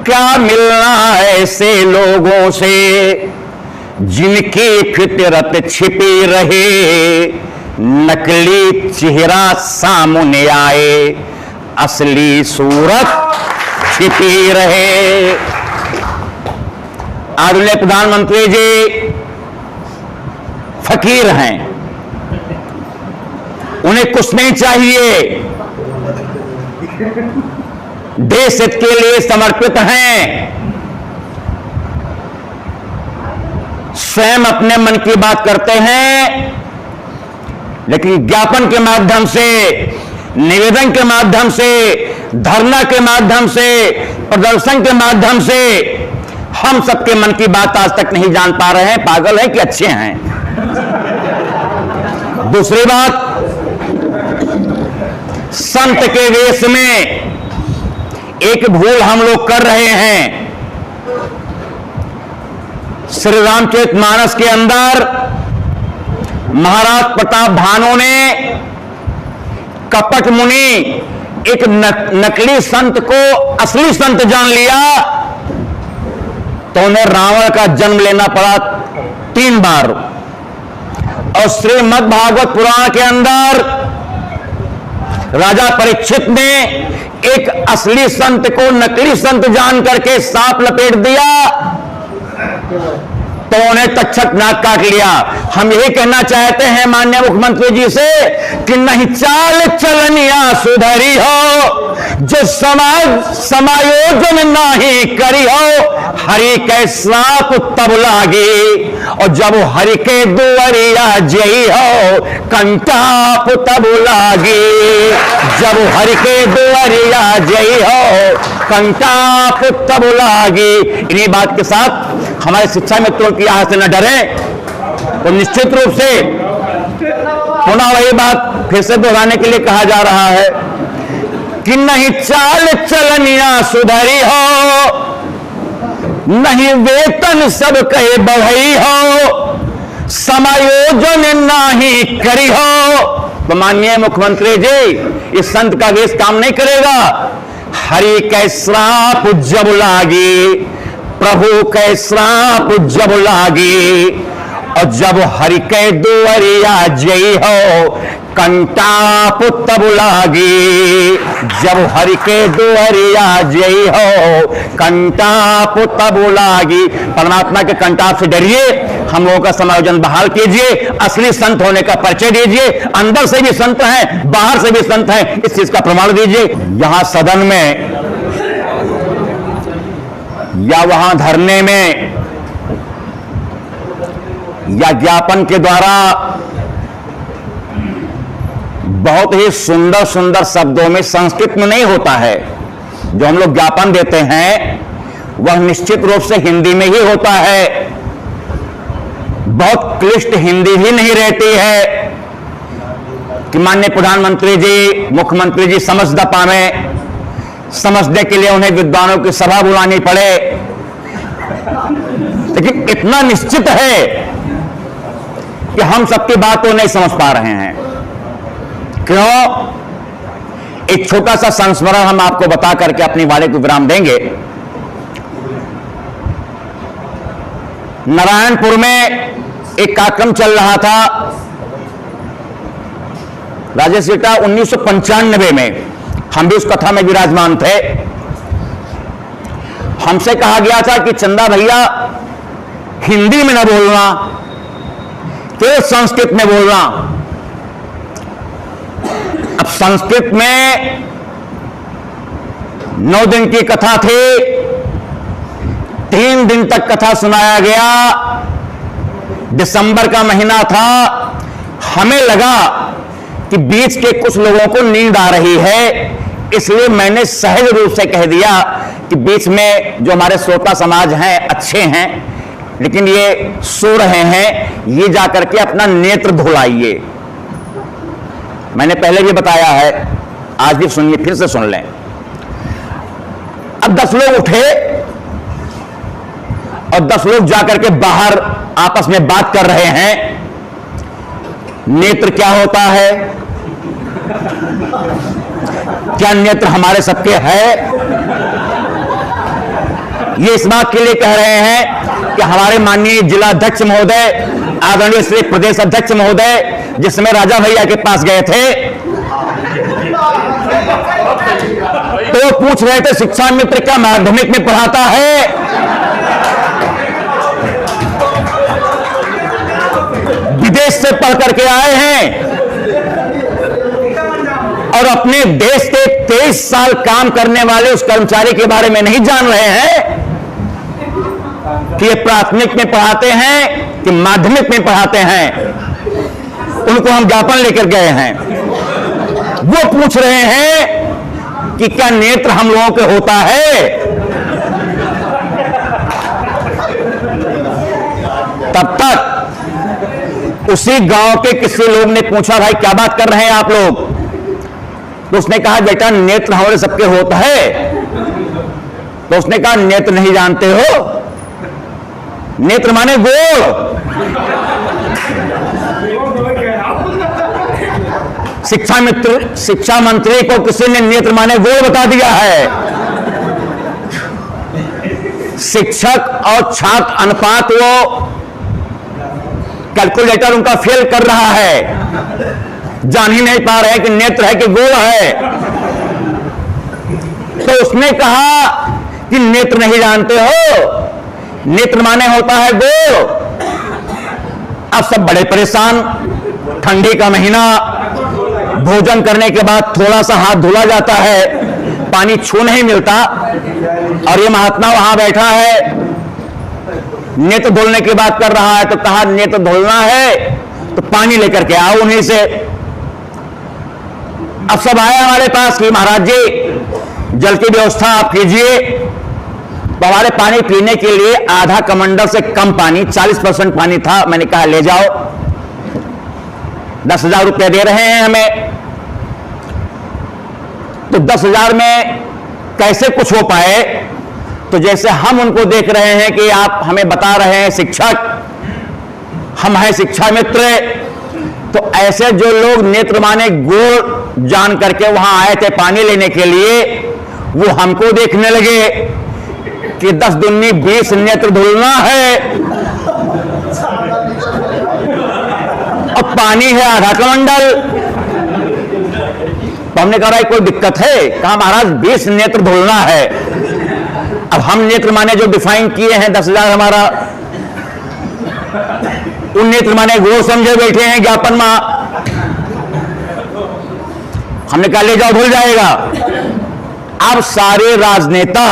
क्या मिलना ऐसे लोगों से जिनकी फितरत छिपी रहे, नकली चेहरा सामने आए, असली सूरत छिपी रहे। आदरणीय प्रधानमंत्री जी फकीर हैं, उन्हें कुछ नहीं चाहिए, देश हित के लिए समर्पित हैं, स्वयं अपने मन की बात करते हैं, लेकिन ज्ञापन के माध्यम से, निवेदन के माध्यम से, धरना के माध्यम से, प्रदर्शन के माध्यम से हम सबके मन की बात आज तक नहीं जान पा रहे हैं, पागल है कि अच्छे हैं। दूसरी बात, संत के वेश में एक भूल हम लोग कर रहे हैं। श्री रामचरितमानस के अंदर महाराज प्रताप भानु ने कपट मुनि एक नकली संत को असली संत जान लिया, तो उन्हें रावण का जन्म लेना पड़ा 3 बार। और श्रीमद् भागवत पुराण के अंदर राजा परीक्षित ने एक असली संत को नकली संत जान करके सांप लपेट दिया, तो उन्हें तक्षक नाक काट लिया। हम यही कहना चाहते हैं माननीय मुख्यमंत्री जी से कि नहीं चाल चलनिया सुधरी हो, जो समाज समायोजन नहीं करी हो, हरि के सांप तब लागी, और जब हरि के दुआरिया जई हो, कंटाप तब लागी। जब हरि के दुआरिया जई हो, कंटाप तब लागी। इन्हीं बात के साथ हमारे शिक्षा मित्रों की आह से न डरे, तो निश्चित रूप से पुनः वही बात फिर से दोहराने के लिए कहा जा रहा है कि नहीं चाल चलनिया सुधरी हो, नहीं वेतन सब कहे बढ़ई हो, समायोजन नहीं करी हो। तो माननीय मुख्यमंत्री जी, इस संत का वेश काम नहीं करेगा। हरि के श्राप जब लागी, प्रभु के श्राप जब लागी, और जब हरि के दुआरिया जई हो, कंटाप तब लागी। जब हरि के दुआरिया जई हो, कंटाप तब लागी। परमात्मा के कंटाप से डरिए, हम लोगों का समायोजन बहाल कीजिए, असली संत होने का परिचय दीजिए। अंदर से भी संत हैं, बाहर से भी संत हैं, इस चीज का प्रमाण दीजिए। यहां सदन में या वहां धरने में या ज्ञापन के द्वारा बहुत ही सुंदर सुंदर शब्दों में, संस्कृत में नहीं होता है। जो हम लोग ज्ञापन देते हैं वह निश्चित रूप से हिंदी में ही होता है। बहुत क्लिष्ट हिंदी ही नहीं रहती है कि माननीय प्रधानमंत्री जी, मुख्यमंत्री जी समझ न पावे, समझने के लिए उन्हें विद्वानों की सभा बुलानी पड़े। लेकिन इतना निश्चित है कि हम सबकी बात को नहीं समझ पा रहे हैं। क्यों? एक छोटा सा संस्मरण हम आपको बता करके अपनी वाणी को विराम देंगे। नारायणपुर में एक कार्यक्रम चल रहा था, राजेश बेटा 1995 में, हम भी उस कथा में विराजमान थे। हमसे कहा गया था कि चंदा भैया हिंदी में न बोलना, केवल संस्कृत में बोलना। अब संस्कृत में 9 दिन की कथा थी, 3 दिन तक कथा सुनाया गया। दिसंबर का महीना था, हमें लगा कि बीच के कुछ लोगों को नींद आ रही है, इसलिए मैंने सहज रूप से कह दिया कि बीच में जो हमारे श्रोता समाज हैं अच्छे हैं, लेकिन ये सो रहे हैं, ये जाकर के अपना नेत्र धुलाइए। मैंने पहले भी बताया है, आज भी सुनिए, फिर से सुन लें। अब 10 लोग उठे और 10 लोग जाकर के बाहर आपस में बात कर रहे हैं। नेत्र क्या होता है? क्या नेत्र हमारे सबके है? ये इस बात के लिए कह रहे हैं कि हमारे माननीय जिलाध्यक्ष महोदय, आदरणीय श्री प्रदेश अध्यक्ष महोदय जिस समय राजा भैया के पास गए थे तो वो पूछ रहे थे शिक्षा मित्र क्या माध्यमिक में पढ़ाता है? विदेश से पढ़ करके आए हैं और अपने देश के 23 साल काम करने वाले उस कर्मचारी के बारे में नहीं जान रहे हैं कि ये प्राथमिक में पढ़ाते हैं कि माध्यमिक में पढ़ाते हैं। उनको हम ज्ञापन लेकर गए हैं, वो पूछ रहे हैं कि क्या नेत्र हम लोगों के होता है? तब तक उसी गांव के किसी लोग ने पूछा, भाई क्या बात कर रहे हैं आप लोग? तो उसने कहा बेटा नेत्र हमारे सबके होता है। तो उसने कहा नेत्र नहीं जानते हो? नेत्र माने गोल। शिक्षा मंत्री को किसी ने नेत्र माने गोल बता दिया है। शिक्षक और छात्र अनुपात वो कैलकुलेटर उनका फेल कर रहा है, जान ही नहीं पा रहे हैं कि नेत्र है कि गोल है। तो उसने कहा कि नेत्र नहीं जानते हो, नेत्र माने होता है गोल। अब सब बड़े परेशान, ठंडी का महीना, भोजन करने के बाद थोड़ा सा हाथ धुला जाता है, पानी छू नहीं मिलता, और ये महात्मा वहां बैठा है नेत्र धुलने की बात कर रहा है। तो कहा नेत्र धुलना है तो पानी लेकर के आओ उन्हीं से। अब सब आए हमारे पास कि महाराज जी जल की व्यवस्था आप कीजिए। तो हमारे पानी पीने के लिए आधा कमंडल से कम पानी, 40% पानी था। मैंने कहा ले जाओ, 10,000 रुपये दे रहे हैं हमें। तो 10,000 में कैसे कुछ हो पाए? तो जैसे हम उनको देख रहे हैं कि आप हमें बता रहे हैं शिक्षक, हम हैं शिक्षा मित्र, तो ऐसे जो लोग नेत्र माने गोल जान करके वहां आए थे पानी लेने के लिए, वो हमको देखने लगे कि 10 दूनी 20 नेत्र धुलना है और पानी है आधा कमंडल। तो हमने कहा कोई दिक्कत है? कहा महाराज 20 नेत्र धुलना है। अब हम नेत्र माने जो डिफाइन किए हैं 10,000 हमारा, उन नेत्र माने गोल समझे बैठे हैं ज्ञापन में। हमने कहा ले जाओ धुल जाएगा। अब सारे राजनेता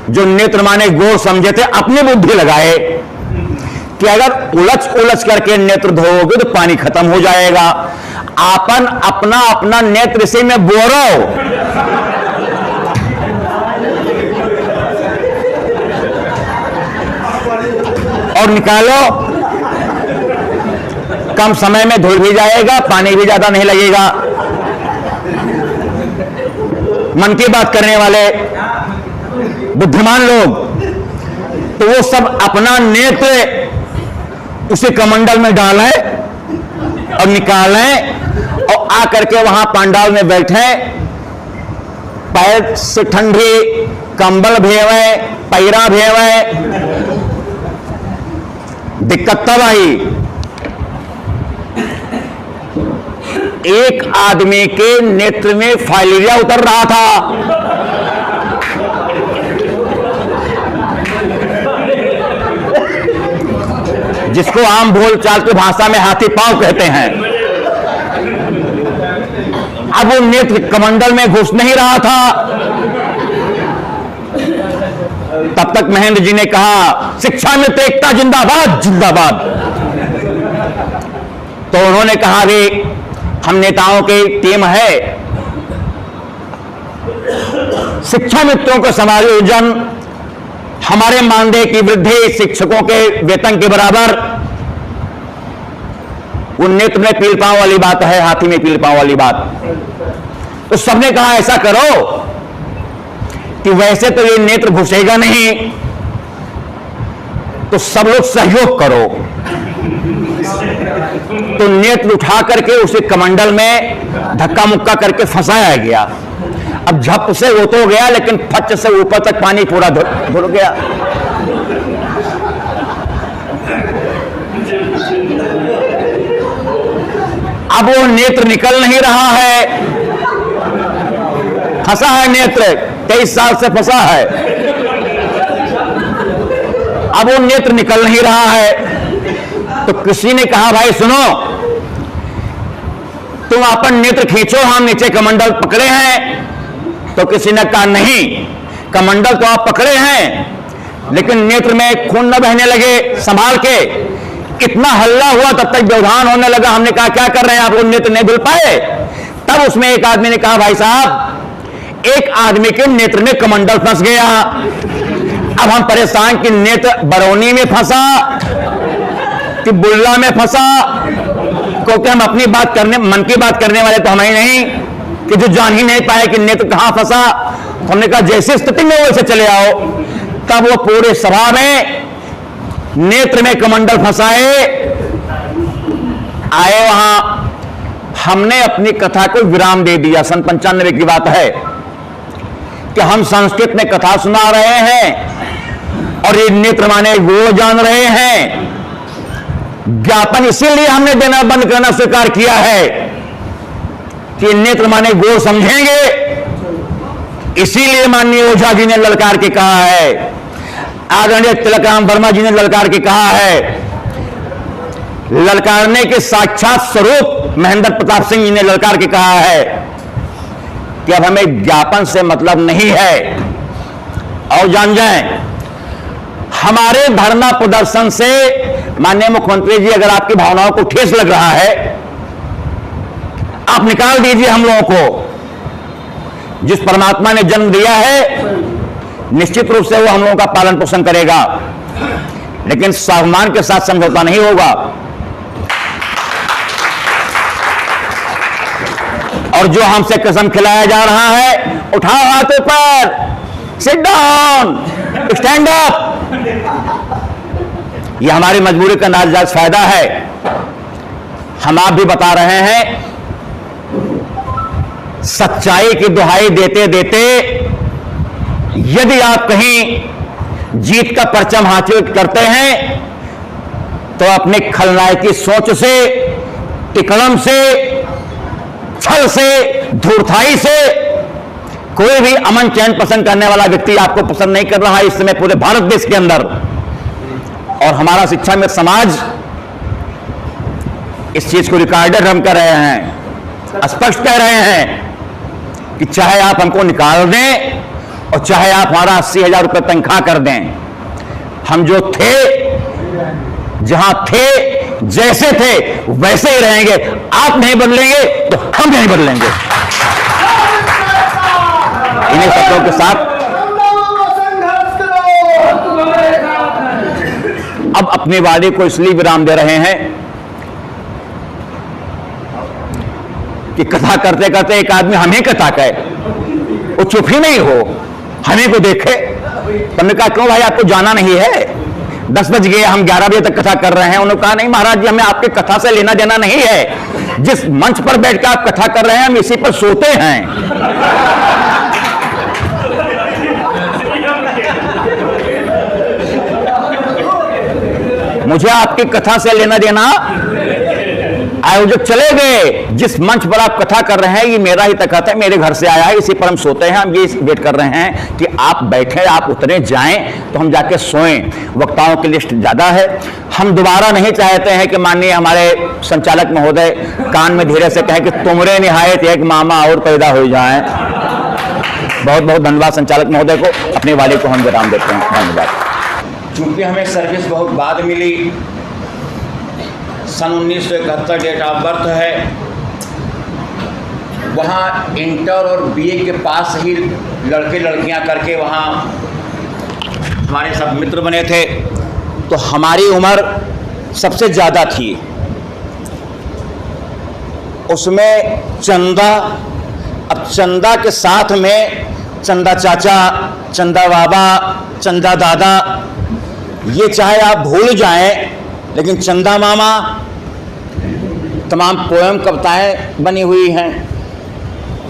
जो नेत्र माने गोल समझे थे अपनी बुद्धि लगाए कि अगर उलझ उलझ करके नेत्र धोओगे तो पानी खत्म हो जाएगा। आपन अपना अपना नेत्र इसी में बोरो और निकालो, कम समय में धुल भी जाएगा, पानी भी ज्यादा नहीं लगेगा। मन की बात करने वाले बुद्धिमान लोग तो वो सब अपना नेत्र उसे कमंडल में डालें और निकालें और आकर के वहां पंडाल में बैठे, पैर से ठंडी कंबल भेवे, पैरा भेवे। दिक्कत तब आई एक आदमी के नेत्र में फाइलेरिया उतर रहा था। जिसको आम बोलचाल की भाषा में हाथी पांव कहते हैं। अब वो नेत्र कमंडल में घुस नहीं रहा था। तब तक महेंद्र जी ने कहा शिक्षा मित्र एकता जिंदाबाद जिंदाबाद। तो उन्होंने कहा कि हम नेताओं की टीम है, शिक्षा मित्रों का समायोजन, हमारे मानदेय की वृद्धि, शिक्षकों के वेतन के बराबर। वो नेत्र में पील पांव वाली बात है, हाथी में पील पांव वाली बात। तो सबने कहा ऐसा करो कि वैसे तो ये नेत्र घुसेगा नहीं, तो सब लोग सहयोग करो। तो नेत्र उठा करके उसे कमंडल में धक्का मुक्का करके फंसाया गया। अब झप से वो तो गया, लेकिन फच से ऊपर तक पानी पूरा धुल गया। अब वो नेत्र निकल नहीं रहा है, फंसा है नेत्र, 23 साल से फंसा है। अब वो नेत्र निकल नहीं रहा है, तो किसी ने कहा भाई सुनो, तुम अपन नेत्र खींचो, हम नीचे कमंडल पकड़े हैं। तो किसी ने कहा नहीं, कमंडल तो आप पकड़े हैं, लेकिन नेत्र में खून न बहने लगे, संभाल के। इतना हल्ला हुआ, तब तक व्यवधान होने लगा। हमने कहा क्या कर रहे हैं आप, वो नेत्र नहीं धुल पाए। तब उसमें एक आदमी ने कहा भाई साहब, एक आदमी के नेत्र में कमंडल फंस गया, अब हम परेशान कि नेत्र बरौनी में फंसा कि बुल्ला में फंसा, क्योंकि हम अपनी बात करने, मन की बात करने वाले तो हम ही नहीं कि जो जान ही नहीं पाए कि नेत्र कहां फंसा। हमने कहा जैसी स्थिति में वैसे चले आओ। तब वो पूरे सभा में नेत्र में कमंडल फंसाए आए। वहां हमने अपनी कथा को विराम दे दिया। सन 95 की बात है कि हम संस्कृत में कथा सुना रहे हैं और ये नेत्र माने वो जान रहे हैं। ज्ञापन इसीलिए हमने देना बंद करना स्वीकार किया है कि नेत्र माने गौर समझेंगे। इसीलिए माननीय ओझा जी ने ललकार के कहा है, आदरणीय तिलकराम वर्मा जी ने ललकार के कहा है, ललकारने के साक्षात स्वरूप महेंद्र प्रताप सिंह जी ने ललकार के कहा है कि अब हमें ज्ञापन से मतलब नहीं है। और जान जाएं, हमारे धरना प्रदर्शन से माननीय मुख्यमंत्री जी, अगर आपकी भावनाओं को ठेस लग रहा है, आप निकाल दीजिए हम लोगों को। जिस परमात्मा ने जन्म दिया है, निश्चित रूप से वो हम लोगों का पालन पोषण करेगा, लेकिन स्वाभिमान के साथ समझौता नहीं होगा। और जो हमसे कसम खिलाया जा रहा है, उठाओ हाथ ऊपर, सिट डाउन, स्टैंड अप, यह हमारी मजबूरी का नाजायज फायदा है। हम आप भी बता रहे हैं, सच्चाई की दुहाई देते देते यदि आप कहीं जीत का परचम हासिल करते हैं, तो अपने खलनायकी सोच से, टिकड़म से, छल से, धूर्ताई से कोई भी अमन चैन पसंद करने वाला व्यक्ति आपको पसंद नहीं कर रहा है इस समय पूरे भारत देश के अंदर। और हमारा शिक्षा में समाज इस चीज को रिकॉर्डेड हम कर रहे हैं, स्पष्ट कह रहे हैं कि चाहे आप हमको निकाल दें और चाहे आप हमारा 80,000 रुपये तनख्वाह कर दें, हम जो थे, जहां थे, जैसे थे वैसे ही रहेंगे। आप नहीं बदलेंगे तो हम नहीं बदलेंगे। इन्हीं शब्दों के साथ अब अपने वादे को इसलिए विराम दे रहे हैं कि कथा करते करते एक आदमी हमें कथा कहे, वो चुप ही नहीं हो, हमें को देखे। तुमने कहा क्यों भाई, आपको जाना नहीं है? 10 बज गए, हम 11 बजे तक कथा कर रहे हैं। उन्होंने कहा नहीं महाराज जी, हमें आपकी कथा से लेना देना नहीं है। जिस मंच पर बैठकर आप कथा कर रहे हैं, हम इसी पर सोते हैं। मुझे आपकी कथा से लेना देना, आयोजक चले गए, जिस मंच पर आप कथा कर रहे हैं ये मेरा ही तखत है, मेरे घर से आया है, इसी पर हम सोते हैं। हम ये वेट कर रहे हैं कि आप बैठे, आप उतरे, जाएं तो हम जाके सोएं। वक्ताओं की लिस्ट ज्यादा है। हम दोबारा नहीं चाहते हैं कि माननीय हमारे संचालक महोदय कान में धीरे से कहें कि तुमरे निहायत एक मामा और पैदा हो जाए। बहुत बहुत धन्यवाद संचालक महोदय को। अपने वाले को हम विराम देते हैं। धन्यवाद। चूंकि हमें सर्विस बहुत बाद मिली, सन 1971 डेट ऑफ बर्थ है, वहाँ इंटर और बीए के पास ही लड़के लड़कियाँ करके वहाँ हमारे सब मित्र बने थे। तो हमारी उम्र सबसे ज़्यादा थी। उसमें चंदा, अब चंदा के साथ में चंदा चाचा, चंदा बाबा, चंदा दादा, ये चाहे आप भूल जाएं, लेकिन चंदा मामा, तमाम पोएम कविताएं बनी हुई हैं।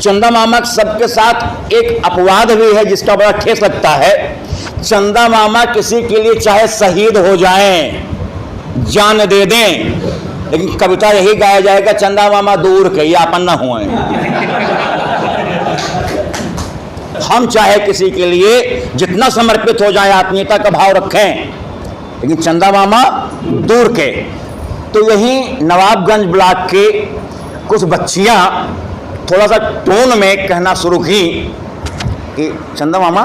चंदा मामा सबके साथ एक अपवाद भी है जिसका बड़ा ठेस लगता है। चंदा मामा किसी के लिए चाहे शहीद हो जाएं, जान दे दें, लेकिन कविता यही गाया जाएगा, चंदा मामा दूर के या अपन न हुए। हम चाहे किसी के लिए जितना समर्पित हो जाए, आत्मीयता का भाव रखें, लेकिन चंदा मामा दूर के। तो यही नवाबगंज ब्लॉक के कुछ बच्चियां थोड़ा सा टोन में कहना शुरू की कि चंदा मामा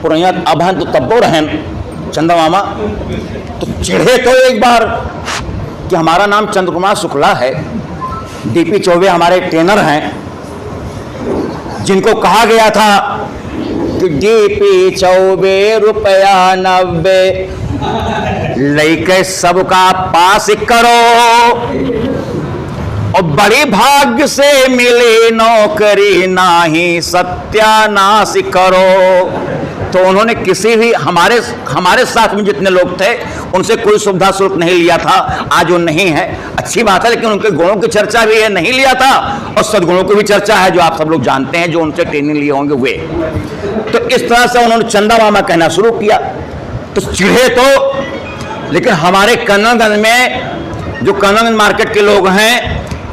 पुरैया अभन तो तब्बो रहन चंदा मामा। तो चिढ़े तो एक बार कि हमारा नाम चंद्र कुमार शुक्ला है, डीपी चौबे हमारे ट्रेनर हैं, जिनको कहा गया था कि डीपी चौबे ₹90 लेके सबका पास करो और बड़ी भाग्य से मिले नौकरी, नाही सत्यानाश करो। तो उन्होंने किसी भी हमारे साथ में जितने लोग थे उनसे कोई सुविधा शुल्क नहीं लिया था। आज वो नहीं है, अच्छी बात है, लेकिन उनके गुणों की चर्चा भी है, नहीं लिया था, और सद्गुणों की भी चर्चा है जो आप सब लोग जानते हैं, जो उनसे ट्रेनिंग लिए होंगे वे। तो इस तरह से उन्होंने चंदा मामा कहना शुरू किया। तो चिढ़े तो, लेकिन हमारे कन्नौजगंज में जो कन्नौजगंज मार्केट के लोग हैं,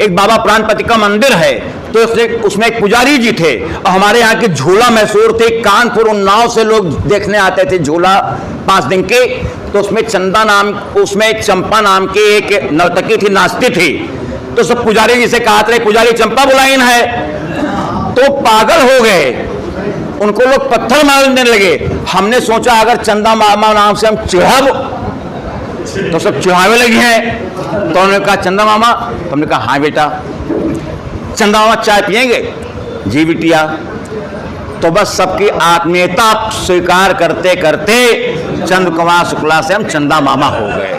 एक बाबा प्राणपति का मंदिर है, तो उसमें एक पुजारी जी थे और हमारे यहाँ की झूला मशहूर थे। कानपुर उन्नाव से लोग देखने आते थे झूला 5 दिन के। तो उसमें चंपा नाम की एक नर्तकी थी, नाचती थी। तो सब पुजारी जी से कहा था, पुजारी चंपा बुलाइन है। तो पागल हो गए, उनको लोग पत्थर मारने लगे। हमने सोचा अगर चंदा मामा नाम से हम चिढ़ब तो सब चिढ़ावे लगे हैं। तो उन्होंने कहा चंदा मामा, तो हमने कहा हाँ बेटा। चंदा मामा चाय पिएंगे? जी बिटिया। तो बस सबकी आत्मीयता स्वीकार करते करते चंद्र कुमार शुक्ला से हम चंदा मामा हो गए।